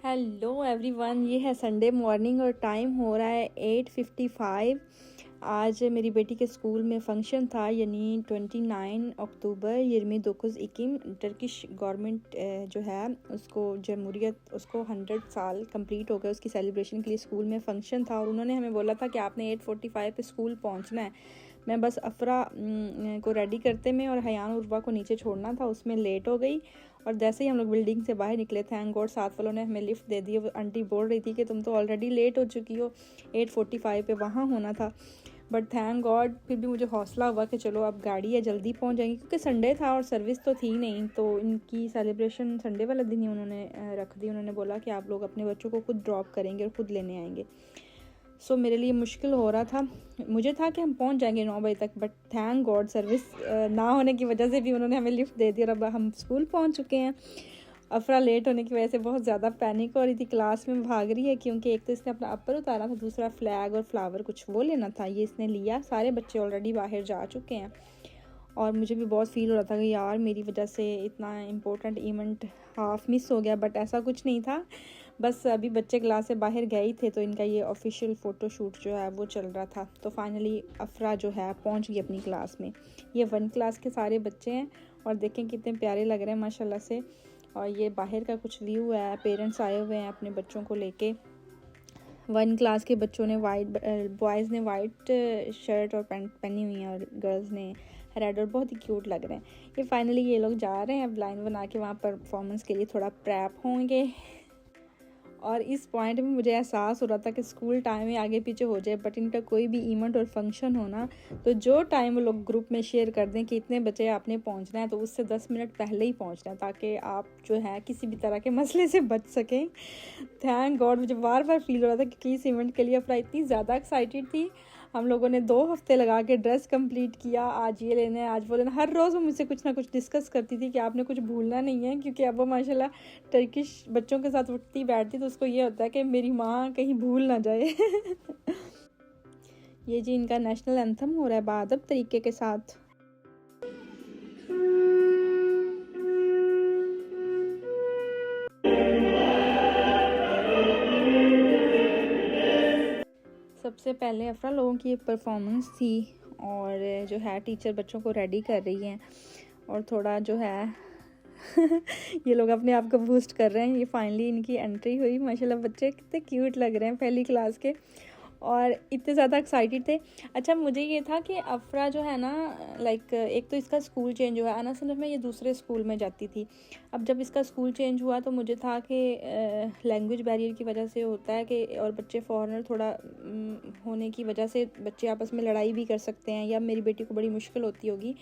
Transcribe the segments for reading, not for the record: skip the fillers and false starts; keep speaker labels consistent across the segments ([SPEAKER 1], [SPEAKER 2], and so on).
[SPEAKER 1] Hello everyone, ये है Sunday morning और टाइम हो रहा है 8:55। आज मेरी बेटी के स्कूल में फ़ंक्शन था, यानी 29 अक्टूबर 2022 टर्किश गवर्नमेंट जो है उसको जमहूरियत उसको 100 साल कंप्लीट हो गए। उसकी सेलिब्रेशन के लिए स्कूल में फ़ंक्शन था और उन्होंने हमें बोला था कि आपने 8:45 पे स्कूल पहुंचना है। मैं बस अफरा को रेडी करते में और हयान उर्वा को नीचे छोड़ना था, उसमें लेट हो गई। और जैसे ही हम लोग बिल्डिंग से बाहर निकले, थैंक गॉड साथ वालों ने हमें लिफ्ट दे दी। वो आंटी बोल रही थी कि तुम तो ऑलरेडी लेट हो चुकी हो, 8:45 पे वहाँ होना था। बट थैंक गॉड फिर भी मुझे हौसला हुआ कि चलो अब गाड़ी है, जल्दी पहुँच जाएंगी, क्योंकि संडे था और सर्विस तो थी नहीं। तो इनकी सेलिब्रेशन संडे वाला दिन ही उन्होंने रख दी। उन्होंने बोला कि आप लोग अपने बच्चों को खुद ड्रॉप करेंगे और खुद लेने आएंगे। सो मेरे लिए मुश्किल हो रहा था। मुझे था कि हम पहुंच जाएंगे 9 बजे तक, बट थैंक गॉड सर्विस ना होने की वजह से भी उन्होंने हमें लिफ्ट दे दी और अब हम स्कूल पहुंच चुके हैं। अफरा लेट होने की वजह से बहुत ज़्यादा पैनिक हो रही थी, क्लास में भाग रही है, क्योंकि एक तो इसने अपना अपर उतारा था, दूसरा फ्लैग और फ्लावर कुछ वो लेना था, ये इसने लिया। सारे बच्चे ऑलरेडी बाहर जा चुके हैं और मुझे भी बहुत फील हो रहा था कि यार मेरी वजह से इतना इम्पोर्टेंट इवेंट हाफ मिस हो गया। बट ऐसा कुछ नहीं था, बस अभी बच्चे क्लास से बाहर गए ही थे तो इनका ये ऑफिशियल फ़ोटोशूट जो है वो चल रहा था। तो फाइनली अफरा जो है पहुंच गई अपनी क्लास में। ये 1 क्लास के सारे बच्चे हैं और देखें कितने प्यारे लग रहे हैं माशाल्लाह से। और ये बाहर का कुछ व्यू है, पेरेंट्स आए हुए हैं अपने बच्चों को लेके। 1 क्लास के बच्चों ने बॉयज़ ने वाइट शर्ट और पैंट पहनी हुई है और गर्ल्स ने रेड, और बहुत ही क्यूट लग रहे हैं। ये फाइनली ये लोग जा रहे हैं अब लाइन बना के वहाँ परफॉर्मेंस के लिए थोड़ा प्रेप होंगे। और इस पॉइंट में मुझे एहसास हो रहा था कि स्कूल टाइम में आगे पीछे हो जाए, बट इनका कोई भी इवेंट और फंक्शन होना तो जो टाइम वो लोग ग्रुप में शेयर कर दें कि इतने बच्चे आपने पहुंचना है, तो उससे 10 मिनट पहले ही पहुंचना है, ताकि आप जो है किसी भी तरह के मसले से बच सकें। थैंक गॉड मुझे बार बार फील हो रहा था कि इस इवेंट के लिए अफरा इतनी ज़्यादा एक्साइटेड थी। हम लोगों ने 2 हफ्ते लगा के ड्रेस कंप्लीट किया, आज ये लेना है, आज वो लेना। हर रोज़ वो मुझसे कुछ ना कुछ डिस्कस करती थी कि आपने कुछ भूलना नहीं है, क्योंकि अब वो माशाल्लाह टर्किश बच्चों के साथ उठती बैठती तो उसको ये होता है कि मेरी माँ कहीं भूल ना जाए। ये जी इनका नेशनल एंथम हो रहा है बाअदब तरीके के साथ। सबसे पहले अफरा लोगों की परफॉर्मेंस थी और जो है टीचर बच्चों को रेडी कर रही हैं और थोड़ा जो है ये लोग अपने आप को बूस्ट कर रहे हैं। ये फाइनली इनकी एंट्री हुई, माशाल्लाह बच्चे कितने क्यूट लग रहे हैं पहली क्लास के और इतने ज़्यादा एक्साइटेड थे। अच्छा मुझे ये था कि अफरा जो है ना, लाइक एक तो इसका स्कूल चेंज हुआ, असल में ये दूसरे स्कूल में जाती थी। अब जब इसका स्कूल चेंज हुआ तो मुझे था कि लैंग्वेज बैरियर की वजह से होता है कि, और बच्चे फॉरेनर थोड़ा होने की वजह से बच्चे आपस में लड़ाई भी कर सकते हैं, या मेरी बेटी को बड़ी मुश्किल होती होगी।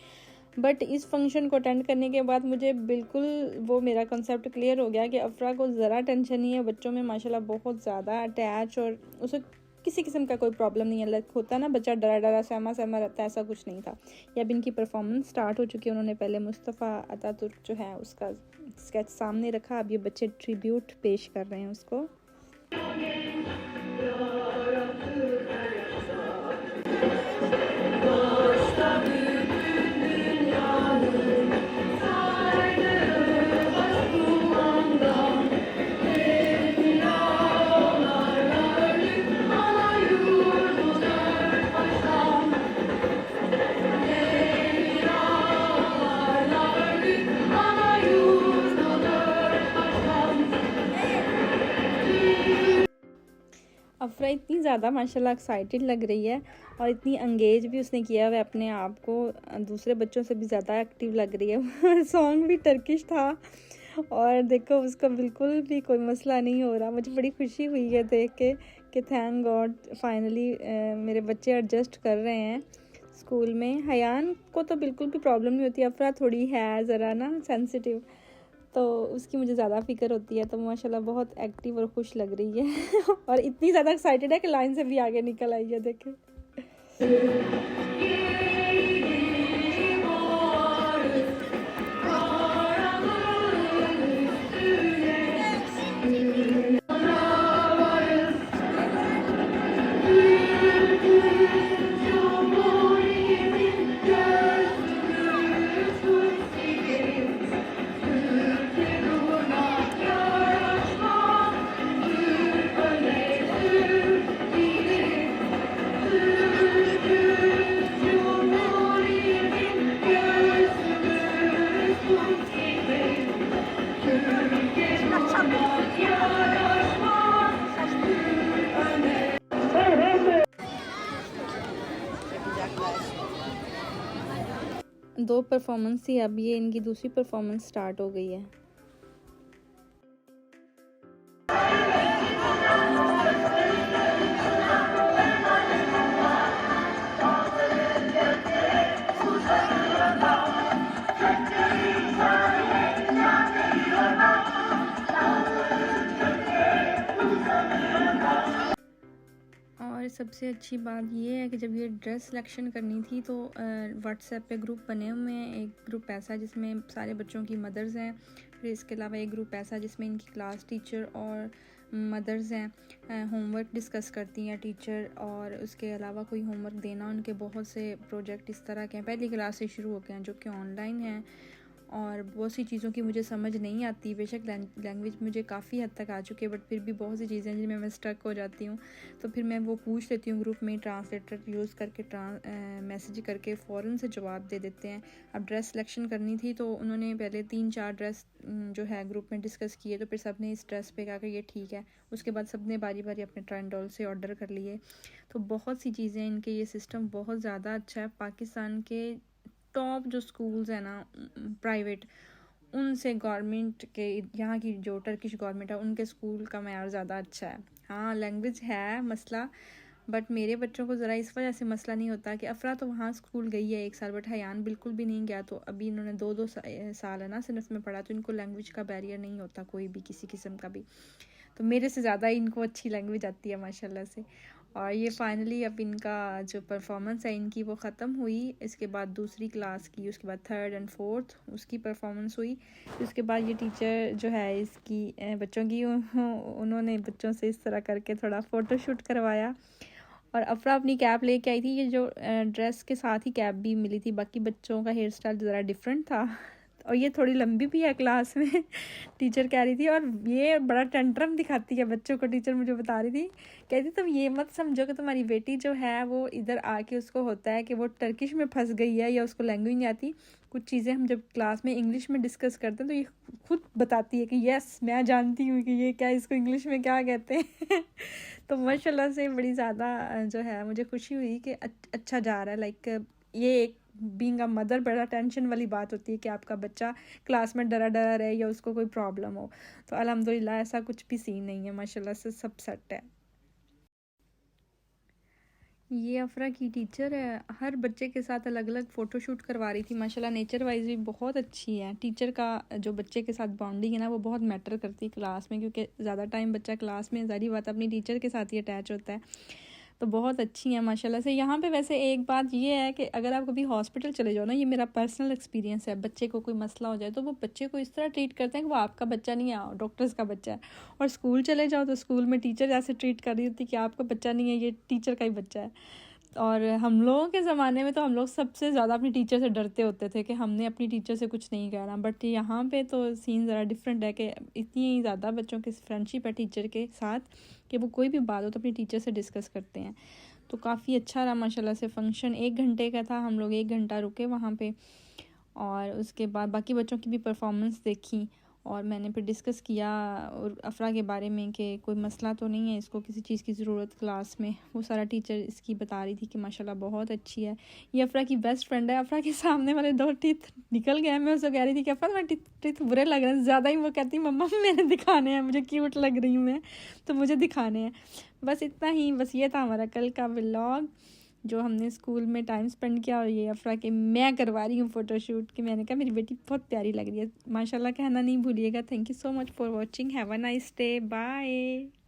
[SPEAKER 1] बट इस फंक्शन को अटेंड करने के बाद मुझे बिल्कुल वो मेरा कंसेप्ट क्लियर हो गया कि अफरा को ज़रा टेंशन नहीं है, बच्चों में माशाल्लाह बहुत ज़्यादा अटैच, और उसे किसी किस्म का कोई प्रॉब्लम नहीं है। लाइक होता है ना बच्चा डरा डरा सहमा सहमा रहता है, ऐसा कुछ नहीं था। या अब इनकी परफॉर्मेंस स्टार्ट हो चुकी है। उन्होंने पहले मुस्तफ़ा अतातुर्क जो है उसका स्केच सामने रखा, अब ये बच्चे ट्रिब्यूट पेश कर रहे हैं उसको। अफरा इतनी ज़्यादा माशाल्लाह एक्साइटेड लग रही है और इतनी एंगेज भी उसने किया है अपने आप को, दूसरे बच्चों से भी ज़्यादा एक्टिव लग रही है। सॉन्ग भी टर्किश था और देखो उसका बिल्कुल भी कोई मसला नहीं हो रहा। मुझे बड़ी खुशी हुई है देख के कि थैंक गॉड फाइनली मेरे बच्चे एडजस्ट कर रहे हैं स्कूल में। हयान को तो बिल्कुल भी प्रॉब्लम नहीं होती, अफरा थोड़ी है ज़रा ना सेंसिटिव, तो उसकी मुझे ज़्यादा फिक्र होती है। तो माशाल्लाह बहुत एक्टिव और खुश लग रही है और इतनी ज़्यादा एक्साइटेड है कि लाइन से भी आगे निकल आई है, देखें। 2 परफॉर्मेंस थी, अब ये इनकी दूसरी परफॉर्मेंस स्टार्ट हो गई है। और सबसे अच्छी बात ये है कि जब ये ड्रेस सिलेक्शन करनी थी तो व्हाट्सएप पे ग्रुप बने हुए हैं। एक ग्रुप ऐसा जिसमें सारे बच्चों की मदर्स हैं, फिर इसके अलावा एक ग्रुप ऐसा जिसमें इनकी क्लास टीचर और मदर्स हैं। होमवर्क डिस्कस करती हैं टीचर, और उसके अलावा कोई होमवर्क देना, उनके बहुत से प्रोजेक्ट इस तरह के हैं, पहली क्लास से शुरू हो गए हैं जो कि ऑनलाइन हैं। और बहुत सी चीज़ों की मुझे समझ नहीं आती, बेशक लैंग्वेज मुझे काफ़ी हद तक आ चुकी है, बट फिर भी बहुत सी चीज़ें जिनमें मैं स्टक हो जाती हूँ, तो फिर मैं वो पूछ लेती हूँ ग्रुप में, ट्रांसलेटर यूज़ करके मैसेज करके फ़ौरन से जवाब दे देते हैं। अब ड्रेस सिलेक्शन करनी थी तो उन्होंने पहले 3-4 ड्रेस जो है ग्रुप में डिस्कस किए, तो फिर सब ने इस ड्रेस पे कहा कि ये ठीक है। उसके बाद सब ने बारी बारी अपने ट्रेंडॉल से ऑर्डर कर लिए। तो बहुत सी चीज़ें इनके, ये सिस्टम बहुत ज़्यादा अच्छा है। पाकिस्तान के टॉप जो स्कूल्स हैं ना प्राइवेट, उनसे गवर्नमेंट के, यहाँ की जो टर्किश गवर्नमेंट है उनके स्कूल का मयार ज़्यादा अच्छा है। हाँ लैंग्वेज है मसला, बट मेरे बच्चों को ज़रा इस वजह से मसला नहीं होता कि अफरा तो वहाँ स्कूल गई है 1 साल, बट हयान बिल्कुल भी नहीं गया। तो अभी इन्होंने 2-2 साल है ना सिनफ में पढ़ा, तो इनको लैंग्वेज का बैरियर नहीं होता कोई भी, किसी किस्म का भी। तो मेरे से ज़्यादा इनको अच्छी लैंग्वेज आती है माशाल्लाह से। और ये फाइनली अब इनका जो परफॉर्मेंस है इनकी वो ख़त्म हुई। इसके बाद दूसरी क्लास की, उसके बाद 3rd और 4th उसकी परफॉर्मेंस हुई। उसके बाद ये टीचर जो है इसकी बच्चों की उन्होंने बच्चों से इस तरह करके थोड़ा फ़ोटोशूट करवाया। और अफरा अपनी कैप लेके आई थी, ये जो ड्रेस के साथ ही कैप भी मिली थी। बाकी बच्चों का हेयर स्टाइल ज़रा डिफरेंट था, और ये थोड़ी लंबी भी है क्लास में टीचर कह रही थी। और ये बड़ा टेंट्रम दिखाती है बच्चों को, टीचर मुझे बता रही थी, कहती तुम ये मत समझो कि तुम्हारी बेटी जो है वो इधर आके उसको होता है कि वो टर्किश में फंस गई है या उसको लैंग्वेज नहीं आती। कुछ चीज़ें हम जब क्लास में इंग्लिश में डिस्कस करते हैं तो ये खुद बताती है कि यस मैं जानती हूँ कि ये क्या, इसको इंग्लिश में क्या कहते हैं तो माशाल्लाह से बड़ी ज़्यादा जो है मुझे खुशी हुई कि अच्छा जा रहा है। लाइक ये एक बीइंग अ मदर बड़ा टेंशन वाली बात होती है कि आपका बच्चा क्लास में डरा डरा रहे या उसको कोई प्रॉब्लम हो। तो अल्हम्दुलिल्लाह ऐसा कुछ भी सीन नहीं है, माशाल्लाह से सब सेट है। ये अफरा की टीचर है, हर बच्चे के साथ अलग अलग फ़ोटोशूट करवा रही थी। माशाल्लाह नेचर वाइज भी बहुत अच्छी है। टीचर का जो बच्चे के साथ बॉन्डिंग है ना वो बहुत मैटर करती है क्लास में, क्योंकि ज़्यादा टाइम बच्चा क्लास में ज़ाहिर बात अपनी टीचर के साथ ही अटैच होता है। तो बहुत अच्छी है माशाल्लाह से। यहाँ पे वैसे एक बात ये है कि अगर आप कभी हॉस्पिटल चले जाओ ना, ये मेरा पर्सनल एक्सपीरियंस है, बच्चे को कोई मसला हो जाए तो वो बच्चे को इस तरह ट्रीट करते हैं कि वो आपका बच्चा नहीं है, डॉक्टर्स का बच्चा है। और स्कूल चले जाओ तो स्कूल में टीचर जैसे ट्रीट कर रही होती कि आपका बच्चा नहीं है, ये टीचर का ही बच्चा है। और हम लोगों के ज़माने में तो हम लोग सबसे ज़्यादा अपनी टीचर से डरते होते थे कि हमने अपनी टीचर से कुछ नहीं कहना, बट यहाँ पे तो सीन ज़रा डिफरेंट है कि इतनी ज़्यादा बच्चों की फ्रेंडशिप है टीचर के साथ कि वो कोई भी बात हो तो अपनी टीचर से डिस्कस करते हैं। तो काफ़ी अच्छा रहा माशाल्लाह से। फ़ंक्शन 1 घंटे का था, हम लोग 1 घंटा रुके वहाँ पे, और उसके बाद बाकी बच्चों की भी परफॉर्मेंस देखी। और मैंने फिर डिस्कस किया और अफरा के बारे में कि कोई मसला तो नहीं है, इसको किसी चीज़ की ज़रूरत क्लास में, वो सारा टीचर इसकी बता रही थी कि माशाल्लाह बहुत अच्छी है। ये अफरा की बेस्ट फ्रेंड है। अफरा के सामने वाले 2 टीथ निकल गए, मैं उसको कह रही थी कि अफरा तुम्हारे टीथ बुरे लग रहे हैं ज़्यादा ही। वो कहती मम्मा मैंने दिखाने हैं, मुझे क्यूट लग रही हूँ मैं, तो मुझे दिखाने हैं। बस इतना ही, बस ये था हमारा कल का व्लॉग जो हमने स्कूल में टाइम स्पेंड किया। और ये अफरा के मैं करवा रही हूँ फ़ोटोशूट कि मैंने कहा मेरी बेटी बहुत प्यारी लग रही है। माशाल्लाह कहना नहीं भूलिएगा। Thank you so much for watching, have a nice day, bye.